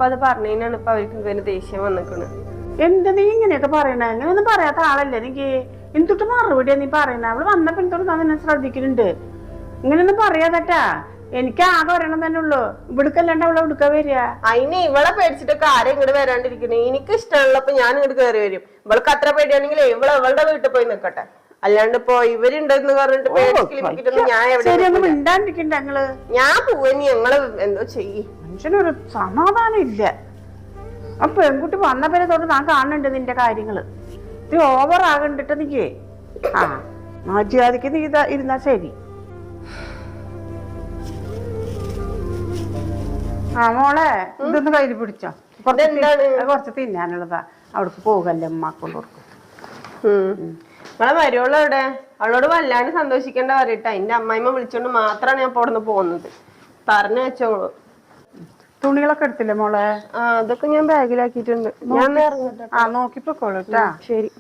അപ്പൊ അത് പറഞ്ഞതിനാണ് ഇപ്പൊ അവർക്ക് ഇവന് ദേഷ്യം വന്നിക്കണ്. എന്താ നീ ഇങ്ങനെയൊക്കെ പറയണ? അങ്ങനെയൊന്നും പറയാത്ത ആളല്ലേ നീക്ക്. എന്തൊട്ട് മറുപടിയാ നീ പറയണ? അവള് വന്നപ്പോ എന്തൊട്ട് തന്നെ ശ്രദ്ധിക്കുന്നുണ്ട്. ഇങ്ങനെയൊന്നും പറയാതട്ടാ. എനിക്ക് ആകെ വരണം തന്നെ ഉള്ളു. ഇവിടുക്കല്ലാണ്ട് അവളെ ഇവിടുക്ക വരിക. അതിന് ഇവളെ പേടിച്ചിട്ടൊക്കെ ആരും ഇങ്ങോട്ട് വരാണ്ടിരിക്കണേ. എനിക്ക് ഇഷ്ടമുള്ളപ്പോ ഞാൻ ഇങ്ങോട്ട് കയറി വരും. ഇവൾക്ക് അത്ര പേടിയാണെങ്കിൽ ഇവളുടെ വീട്ടിൽ പോയി നിക്കട്ടെ. അല്ലാണ്ട് ഇപ്പൊ ഇവരുണ്ടെന്ന് പറഞ്ഞിട്ട് പേടിച്ചിട്ടൊന്നും ഞാൻ എവിടെ മിണ്ടാണ്ടിരിക്കണ്ട ഞങ്ങള്. ഞാൻ പോവനി ഞങ്ങള് എന്തോ ചെയ്യ്. മനുഷ്യനൊരു സമാധാനം ഇല്ല. ആ പെൺകുട്ടി വന്ന പേരെ തൊട്ട് ഞാൻ കാണുന്നുണ്ട് നിന്റെ കാര്യങ്ങള്. ഇത് ഓവർ ആകണ്ടിട്ട് നീക്കേ. ആ മര്യാദക്ക് നീ ഇരുന്നാ ശരി. ആ മോളെ ഇതൊന്ന് കയ്യിൽ പിടിച്ചോ. കുറച്ച് തിന്നാനുള്ളതാ. അവിടേക്ക് പോകല്ലേ ഉമ്മാക്കൊണ്ട് കൊടുക്കും. നമ്മളെ മരുവോള് എവിടെ? അവളോട് വല്ലാണ്ട് സന്തോഷിക്കേണ്ട പറയട്ടെ. എന്റെ അമ്മായിമ്മ വിളിച്ചോണ്ട് മാത്രമാണ് ഞാൻ ഇപ്പൊ അവിടെ നിന്ന് പോകുന്നത്. പറഞ്ഞു വെച്ചോളൂ. തുണികളൊക്കെ എടുത്തില്ലേ മോളെ? അതൊക്കെ ഞാൻ ബാഗിലാക്കിയിട്ടുണ്ട്. ഞാൻ നോക്കിപ്പോക്കോളൂ. ശരി.